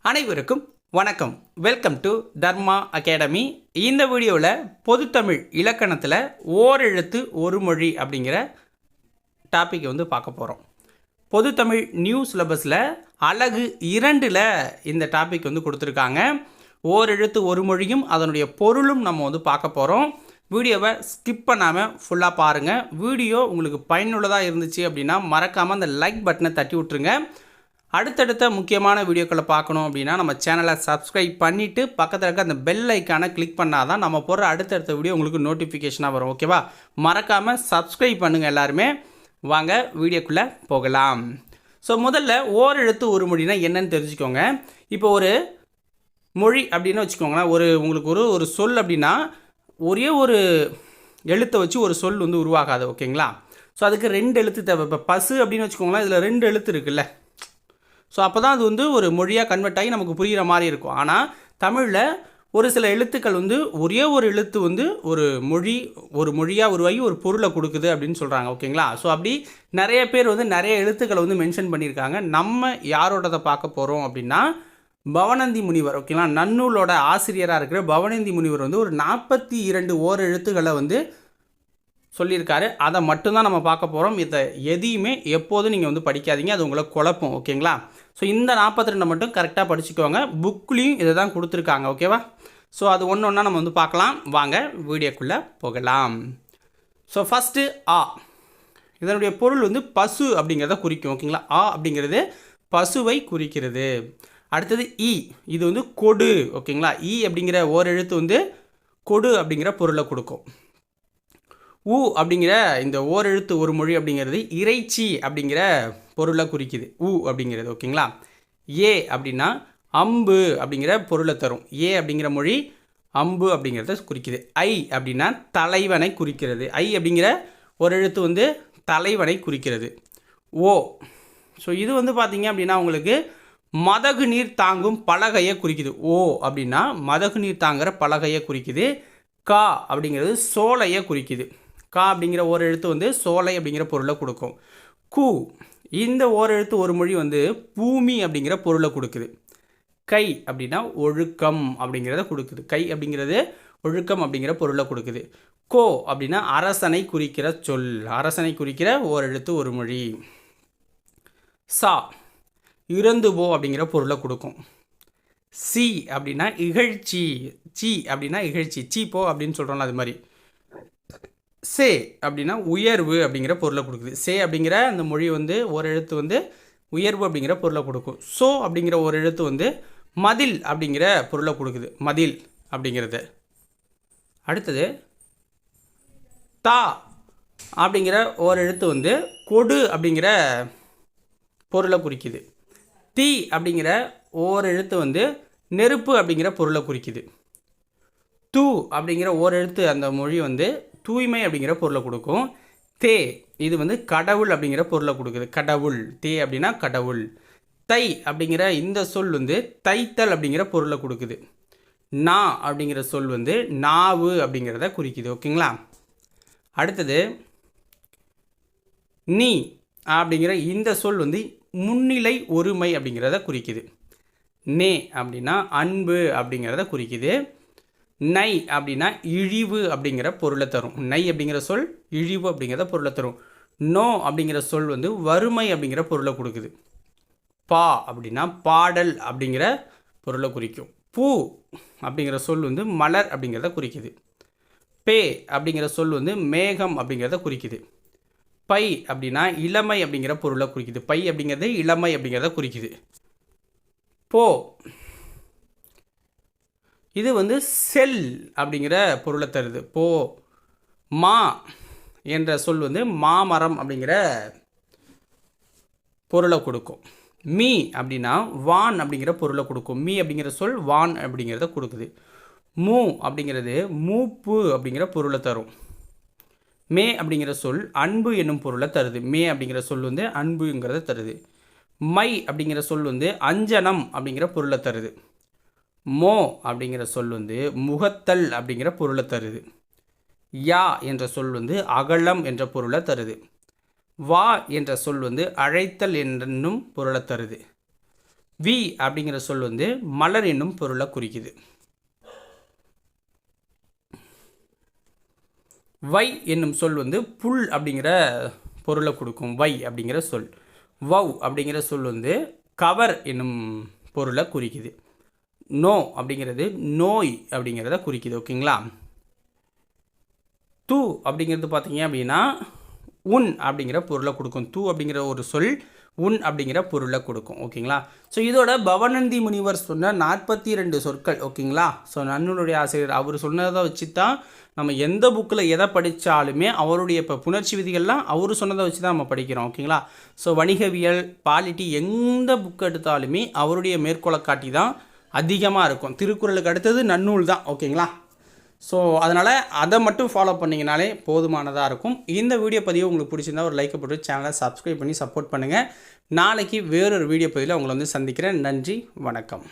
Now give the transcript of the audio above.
அனைவருக்கும் வணக்கம். Welcome to Dharma academy. இந்த வீடியோவில் பொதுத்தமிழ் இலக்கணத்தில் ஓரெழுத்து ஒரு மொழி அப்படிங்கிற டாப்பிக்கை பார்க்க போகிறோம். பொதுத்தமிழ் நியூ சிலபஸில் அலகு 2ல் இந்த டாபிக் கொடுத்துருக்காங்க. ஓரெழுத்து ஒரு மொழியும் அதனுடைய பொருளும் நம்ம பார்க்க போகிறோம். வீடியோவை ஸ்கிப் பண்ணாமல் ஃபுல்லாக பாருங்கள். வீடியோ உங்களுக்கு பயனுள்ளதாக இருந்துச்சு அப்படின்னா மறக்காமல் அந்த லைக் பட்டனை தட்டி விட்ருங்க. அடுத்தடுத்த முக்கியமான வீடியோக்களை பார்க்கணும் அப்படின்னா நம்ம சேனலை சப்ஸ்கிரைப் பண்ணிவிட்டு பக்கத்தில் இருக்க அந்த பெல் ஐக்கானை கிளிக் பண்ணால் தான் நம்ம போடுற அடுத்தடுத்த வீடியோ உங்களுக்கு நோட்டிஃபிகேஷனாக வரும். ஓகேவா? மறக்காமல் சப்ஸ்கிரைப் பண்ணுங்கள் எல்லாருமே. வாங்க வீடியோக்குள்ளே போகலாம். ஸோ முதல்ல ஓரெழுத்து ஒரு மொழினா என்னன்னு தெரிஞ்சுக்கோங்க. இப்போ ஒரு மொழி அப்படின்னு வச்சுக்கோங்களேன். உங்களுக்கு ஒரு சொல் அப்படின்னா ஒரே ஒரு எழுத்தை வச்சு ஒரு சொல் உருவாகாது. ஓகேங்களா? ஸோ அதுக்கு 2 எழுத்து தேவை. இப்போ பசு அப்படின்னு வச்சுக்கோங்களேன். இதில் 2 எழுத்து இருக்குல்ல. ஸோ அப்போ தான் அது ஒரு மொழியாக கன்வெர்ட் ஆகி நமக்கு புரிகிற மாதிரி இருக்கும். ஆனால் தமிழில் ஒரு சில எழுத்துக்கள் ஒரே ஒரு எழுத்து ஒரு மொழியாக உருவாகி ஒரு பொருளை கொடுக்குது அப்படின்னு சொல்கிறாங்க. ஓகேங்களா? ஸோ அப்படி நிறைய பேர் நிறைய எழுத்துக்களை மென்ஷன் பண்ணியிருக்காங்க. நம்ம யாரோடதை பார்க்க போகிறோம் அப்படின்னா பவணந்தி முனிவர். ஓகேங்களா? நன்னூலோட ஆசிரியராக இருக்கிற பவணந்தி முனிவர் ஒரு 42 ஓரெழுத்துக்களை சொல்லியிருக்காரு. அதை மட்டும்தான் நம்ம பார்க்க போகிறோம். இதை எதையுமே எப்போதும் நீங்கள் படிக்காதீங்க, அது உங்களை குழப்பம். ஓகேங்களா? ஸோ இந்த 42 மட்டும் கரெக்டாக படிச்சுக்கோங்க. புக்லேயும் இதை தான் கொடுத்துருக்காங்க. ஓகேவா? ஸோ அது ஒன்று ஒன்றா நம்ம பார்க்கலாம். வாங்க வீடியோக்குள்ளே போகலாம். ஸோ ஃபஸ்ட்டு ஆ. இதனுடைய பொருள் பசு அப்படிங்கிறத குறிக்கும். ஓகேங்களா? ஆ அப்படிங்கிறது பசுவை குறிக்கிறது. அடுத்தது இ. இது கொடு. ஓகேங்களா? இ அப்படிங்கிற ஓரெழுத்து கொடு அப்படிங்கிற பொருளை கொடுக்கும். உ அப்படிங்கிற இந்த ஓரெழுத்து ஒரு மொழி அப்படிங்கிறது இறைச்சி அப்படிங்கிற பொருளை குறிக்குது. உ அப்படிங்கிறது. ஓகேங்களா? ஏ அப்படின்னா அம்பு அப்படிங்கிற பொருளை தரும். ஏ அப்படிங்கிற மொழி அம்பு அப்படிங்கிறத குறிக்குது. ஐ அப்படின்னா தலைவனை குறிக்கிறது. ஐ அப்படிங்கிற ஒரு எழுத்து தலைவனை குறிக்கிறது. ஓ. ஸோ இது பார்த்தீங்க அப்படின்னா உங்களுக்கு மதகு நீர் தாங்கும் பலகையை குறிக்குது. ஓ அப்படின்னா மதகு நீர் தாங்குகிற பலகையை குறிக்குது. கா அப்படிங்கிறது சோலையை குறிக்குது. கா அப்படிங்கிற ஒரு எழுத்து சோலை அப்படிங்கிற பொருளை கொடுக்கும். கு. இந்த ஓரெழுத்து ஒரு மொழி பூமி அப்படிங்கிற பொருளை கொடுக்குது. கை அப்படின்னா ஒழுக்கம் அப்படிங்கிறத கொடுக்குது. கை அப்படிங்கிறது ஒழுக்கம் அப்படிங்கிற பொருளை கொடுக்குது. கோ அப்படின்னா அரசனை குறிக்கிற சொல். அரசனை குறிக்கிற ஓரெழுத்து ஒரு மொழி. சா இறந்து போ அப்படிங்கிற பொருளை கொடுக்கும். சி அப்படின்னா இகழ்ச்சி. சி அப்படின்னா இகழ்ச்சி. சி போ அப்படின்னு சொல்கிறோம்ல, அது மாதிரி. சே அப்படின்னா உயர்வு அப்படிங்கிற பொருளை கொடுக்குது. சே அப்படிங்கிற அந்த மொழி ஒரு எழுத்து உயர்வு அப்படிங்கிற பொருளை கொடுக்கும். சோ அப்படிங்கிற ஒரு எழுத்து மதில் அப்படிங்கிற பொருளை கொடுக்குது. மதில் அப்படிங்கிறது. அடுத்தது தா அப்படிங்கிற ஒரு எழுத்து கொடு அப்படிங்கிற பொருளை குறிக்குது. தீ அப்படிங்கிற ஓர் எழுத்து நெருப்பு அப்படிங்கிற பொருளை குறிக்குது. தூ அப்படிங்கிற ஓர் எழுத்து அந்த மொழி தூய்மை அப்படிங்கிற பொருளை கொடுக்கும். தே இது கடவுள் அப்படிங்கிற பொருளை கொடுக்குது. கடவுள். தே அப்படின்னா கடவுள். தை அப்படிங்கிற இந்த சொல் தைத்தல் அப்படிங்கிற பொருளை கொடுக்குது. நா அப்படிங்கிற சொல் நாவு அப்படிங்கிறத குறிக்குது. ஓகேங்களா? அடுத்தது நீ அப்படிங்கிற இந்த சொல் முன்னிலை ஒருமை அப்படிங்கிறத குறிக்குது. நே அப்படின்னா அன்பு அப்படிங்கிறத குறிக்குது. நை அப்படின்னா இழிவு அப்படிங்கிற பொருளை தரும். நை அப்படிங்கிற சொல் இழிவு அப்படிங்கிறத பொருளை தரும். நோ அப்படிங்கிற சொல் வறுமை அப்படிங்கிற பொருளை கொடுக்குது. பா அப்படின்னா பாடல் அப்படிங்கிற பொருளை குறிக்கும். பூ அப்படிங்கிற சொல் மலர் அப்படிங்கிறத குறிக்குது. பே அப்படிங்கிற சொல் மேகம் அப்படிங்கிறத குறிக்குது. பை அப்படின்னா இளமை அப்படிங்கிற பொருளை குறிக்குது. பை அப்படிங்கிறது இளமை அப்படிங்கிறத குறிக்குது. போ இது செல் அப்படிங்கிற பொருளை தருது. போ. மா என்ற சொல் மாமரம் அப்படிங்கிற பொருளை கொடுக்கும். மீ அப்படின்னா வான் அப்படிங்கிற பொருளை கொடுக்கும். மீ அப்படிங்கிற சொல் வான் அப்படிங்கிறத கொடுக்குது. மூ அப்படிங்கிறது மூப்பு அப்படிங்கிற பொருளை தரும். மே அப்படிங்கிற சொல் அன்பு என்னும் பொருளை தருது. மே அப்படிங்கிற சொல் அன்புங்கிறத தருது. மை அப்படிங்கிற சொல் அஞ்சனம் அப்படிங்கிற பொருளை தருது. மோ அப்படிங்கிற சொல் முகத்தல் அப்படிங்கிற பொருளை தருது. யா என்ற சொல் அகலம் என்ற பொருளை தருது. வா என்ற சொல் அழைத்தல் என்னும் பொருளை தருது. வி அப்படிங்கிற சொல் வந்து மலர் என்னும் பொருளை குறிக்குது. வை என்னும் சொல் வந்து புல் அப்படிங்கிற பொருளை கொடுக்கும். வை அப்படிங்கிற சொல். வவ் அப்படிங்கிற சொல் வந்து கவர் என்னும் பொருளை குறிக்குது. நோ அப்படிங்கிறது நோய் அப்படிங்கிறத குறிக்குது. ஓகேங்களா. தூ அப்படிங்கிறது பார்த்தீங்க அப்படின்னா உன் அப்படிங்கிற பொருளை கொடுக்கும். தூ அப்படிங்கிற ஒரு சொல் உன் அப்படிங்கிற பொருளை கொடுக்கும். ஓகேங்களா. ஸோ இதோட பவனந்தி முனிவர் சொன்ன 42 சொற்கள். ஓகேங்களா. ஸோ நன்னூலுடைய ஆசிரியர் அவர் சொன்னதை வச்சு தான் நம்ம எந்த புக்கில் எதை படித்தாலுமே அவருடைய இப்போ புணர்ச்சி விதிகள்லாம் அவர் சொன்னதை வச்சு தான் நம்ம படிக்கிறோம். ஓகேங்களா. ஸோ வணிகவியல், பாலிட்டி எந்த புக் எடுத்தாலுமே அவருடைய மேற்கோளை காட்டி தான் அதிகமாக இருக்கும். திருக்குறளுக்கு அடுத்தது நன்னூல் தான். ஓகேங்களா. ஸோ அதனால் அதை மட்டும் ஃபாலோ பண்ணிங்கனாலே போதுமானதாக இருக்கும். இந்த வீடியோ பதிவு உங்களுக்கு பிடிச்சிருந்தா ஒரு லைக்கை போட்டு சேனலை சப்ஸ்கிரைப் பண்ணி சப்போர்ட் பண்ணுங்கள். நாளைக்கு வேறொரு வீடியோ பதிவில் உங்களை வந்து சந்திக்கிறேன். நன்றி, வணக்கம்.